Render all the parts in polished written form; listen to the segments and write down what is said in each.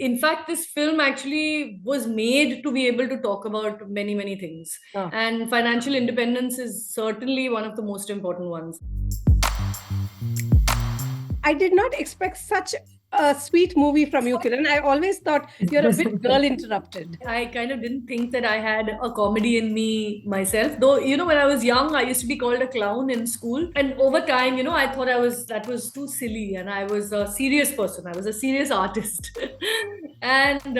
in fact, this film actually was made to be able to talk about many, many things. Oh. And financial independence is certainly one of the most important ones. I did not expect such a sweet movie from you, Kiran. I always thought you're a bit girl interrupted. I kind of didn't think that I had a comedy in me myself. Though, when I was young, I used to be called a clown in school. And over time, I thought that was too silly. And I was a serious person. I was a serious artist. And,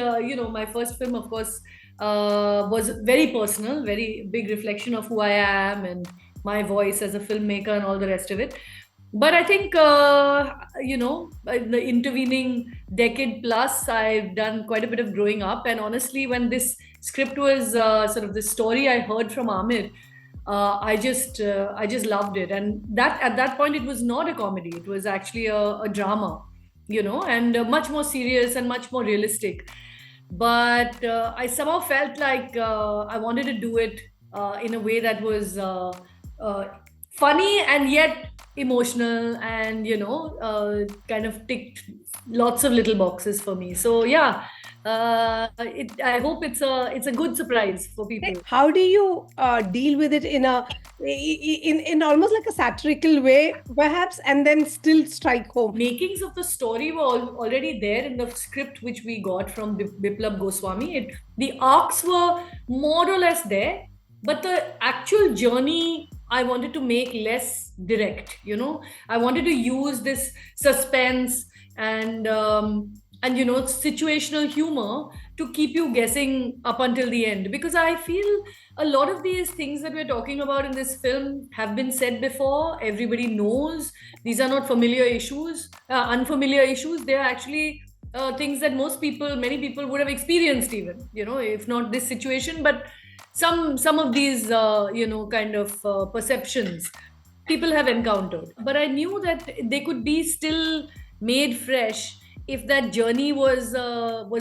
my first film, of course, was very personal, very big reflection of who I am and my voice as a filmmaker and all the rest of it. But I think, in the intervening decade plus, I've done quite a bit of growing up. And honestly, when this script was sort of the story I heard from Amir, I just loved it. And that at that point, it was not a comedy. It was actually a drama, and much more serious and much more realistic. But I somehow felt like I wanted to do it in a way that was funny and yet emotional, and kind of ticked lots of little boxes for me. So yeah, I hope it's a good surprise for people. How do you deal with it in almost like a satirical way, perhaps, and then still strike home? Makings of the story were already there in the script which we got from Biplab Goswami. The arcs were more or less there, but the actual journey I wanted to make less direct. I wanted to use this suspense and situational humor to keep you guessing up until the end, because I feel a lot of these things that we're talking about in this film have been said before. Everybody knows these are not unfamiliar issues. They are actually things that many people would have experienced, even, if not this situation, but some of these kind of perceptions people have encountered. But I knew that they could be still made fresh if that journey was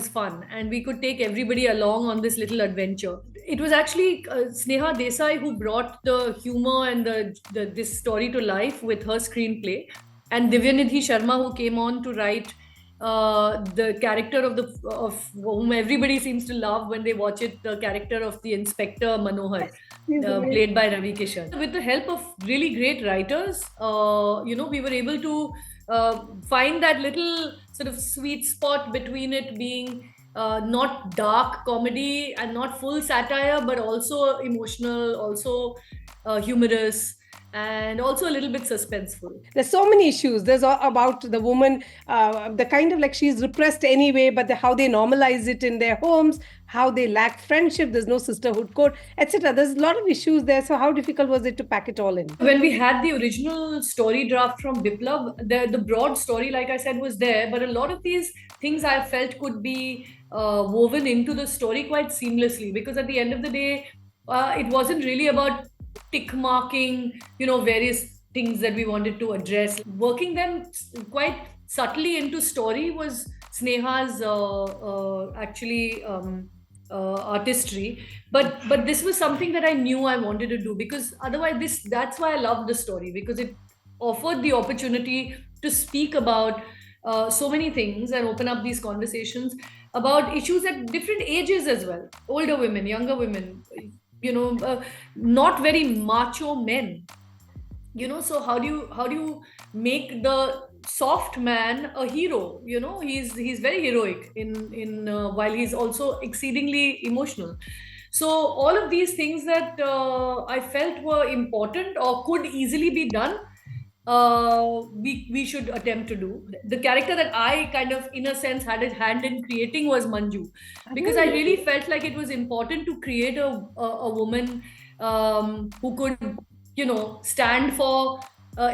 fun, and we could take everybody along on this little adventure. It was actually Sneha Desai who brought the humor and this story to life with her screenplay, and Divyanidhi Sharma, who came on to write the character of whom everybody seems to love when they watch it, the character of the Inspector Manohar, played by Ravi Kishan. With the help of really great writers, we were able to find that little sort of sweet spot between it being not dark comedy and not full satire, but also emotional, also humorous, and also a little bit suspenseful. There's so many issues. There's about the woman, the kind of like she's repressed anyway, but how they normalize it in their homes, how they lack friendship, there's no sisterhood code, etc. There's a lot of issues there. So how difficult was it to pack it all in? When we had the original story draft from Biplab, the broad story, like I said, was there, but a lot of these things I felt could be woven into the story quite seamlessly, because at the end of the day, it wasn't really about tick marking, various things that we wanted to address. Working them quite subtly into story was Sneha's actually artistry. But this was something that I knew I wanted to do, because otherwise that's why I loved the story, because it offered the opportunity to speak about so many things and open up these conversations about issues at different ages as well. Older women, younger women, not very macho men, so how do you make the soft man a hero? He's very heroic in while he's also exceedingly emotional. So all of these things that I felt were important or could easily be done, we should attempt to do. The character that I kind of, in a sense, had a hand in creating was Manju, because I really felt like it was important to create a woman who could, stand for,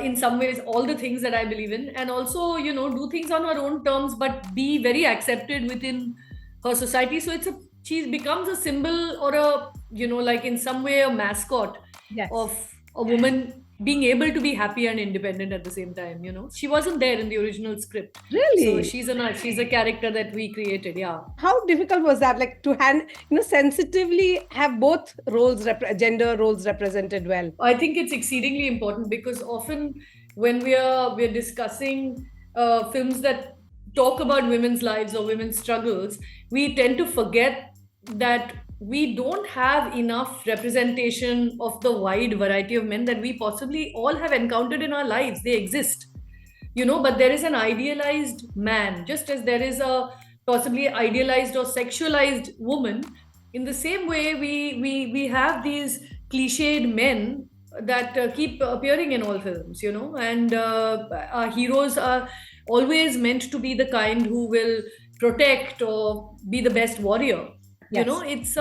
in some ways, all the things that I believe in, and also, do things on her own terms, but be very accepted within her society. So she becomes a symbol, or like in some way a mascot, yes, of a woman being able to be happy and independent at the same time. She wasn't there in the original script. Really? So she's a character that we created. Yeah. How difficult was that, like, to sensitively have both gender roles represented well? I think it's exceedingly important, because often when we're discussing films that talk about women's lives or women's struggles, we tend to forget that we don't have enough representation of the wide variety of men that we possibly all have encountered in our lives. They exist, but there is an idealized man, just as there is a possibly idealized or sexualized woman. In the same way, we have these cliched men that keep appearing in all films, and our heroes are always meant to be the kind who will protect or be the best warrior. Yes.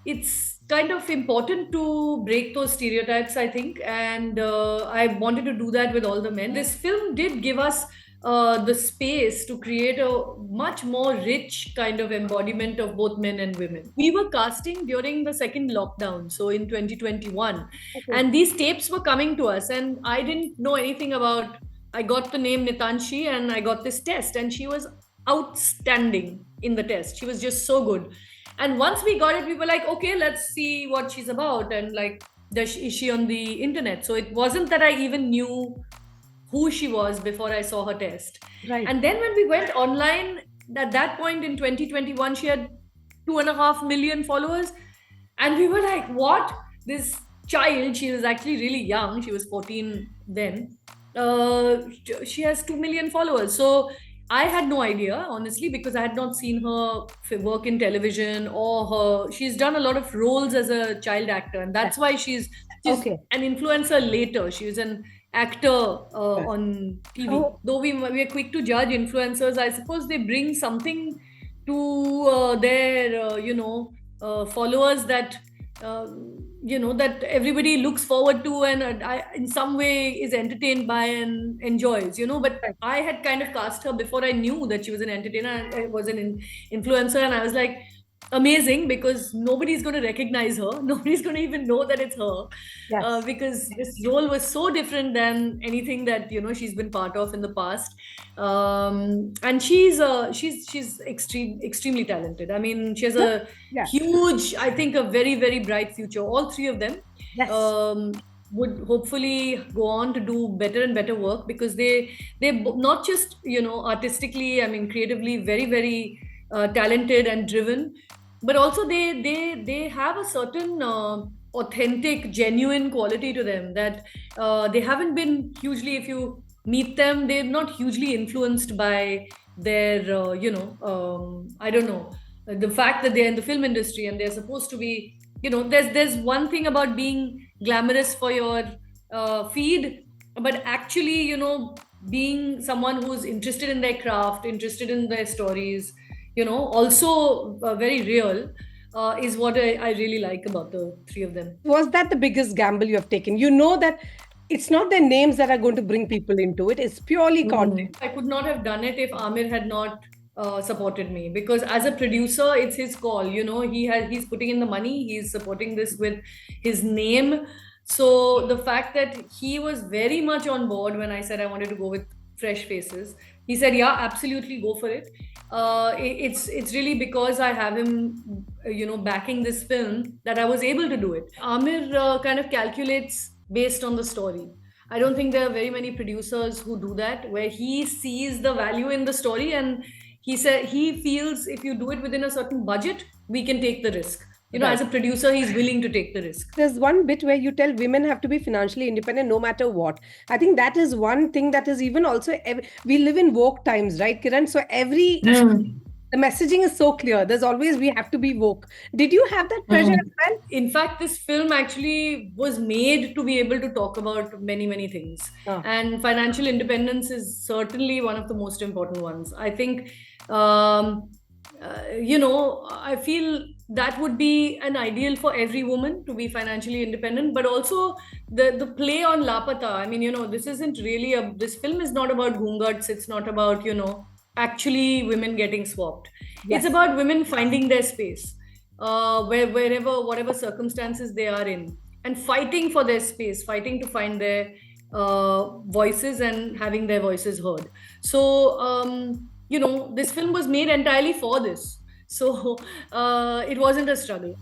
It's kind of important to break those stereotypes, I think, and I wanted to do that with all the men. This film did give us the space to create a much more rich kind of embodiment of both men and women. We were casting during the second lockdown, so in 2021, Okay. and these tapes were coming to us, and I didn't know anything about. I got the name Nitanshi, and I got this test, and she was outstanding in the test. She was just so good. And once we got it, we were like, okay, let's see what she's about, and like, is she on the internet? So it wasn't that I even knew who she was before I saw her test. Right. And then when we went online, at that point in 2021, she had 2.5 million followers. And we were like, what? This child, she was actually really young. She was 14 then. She has 2 million followers. So I had no idea, honestly, because I had not seen her work in television or she's done a lot of roles as a child actor. And that's why she's Okay. an influencer later. She was an actor on TV. Oh. Though we are quick to judge influencers, I suppose they bring something to their, followers that, that everybody looks forward to and in some way is entertained by and enjoys, But I had kind of cast her before I knew that she was an entertainer. I was an influencer, and I was like, amazing, because nobody's going to recognize her. Nobody's going to even know that it's her. Yes. Because this role was so different than anything that she's been part of in the past. And she's extremely talented. I mean, she has a huge, I think, a very, very bright future. All three of them. Yes. Would hopefully go on to do better and better work, because they not just artistically, I mean, creatively, very, very talented and driven, but also they have a certain authentic, genuine quality to them that they haven't been hugely, if you meet them, they're not hugely influenced by their I don't know, the fact that they're in the film industry and they're supposed to be, there's one thing about being glamorous for your feed, but actually being someone who's interested in their craft, interested in their stories, also very real, is what I really like about the three of them. Was that the biggest gamble you have taken? You know that it's not their names that are going to bring people into it. It's purely content. I could not have done it if Amir had not supported me, because as a producer, it's his call. He's putting in the money. He's supporting this with his name. So the fact that he was very much on board when I said I wanted to go with fresh faces, he said, yeah, absolutely, go for it. It's really because I have him, backing this film, that I was able to do it. Amir kind of calculates based on the story. I don't think there are very many producers who do that, where he sees the value in the story and he feels if you do it within a certain budget, we can take the risk. As a producer, he's willing to take the risk. There's one bit where you tell women have to be financially independent no matter what. I think that is one thing that is even also, we live in woke times, right, Kiran? So the messaging is so clear. There's always, we have to be woke. Did you have that pressure as well? In fact, this film actually was made to be able to talk about many, many things. And financial independence is certainly one of the most important ones. I think, I feel that would be an ideal for every woman, to be financially independent, but also the play on Lapata. I mean, this isn't really this film is not about ghungats. It's not about, actually women getting swapped. Yes. It's about women finding their space, wherever, whatever circumstances they are in, and fighting for their space, fighting to find their voices and having their voices heard. So, this film was made entirely for this. So it wasn't a struggle.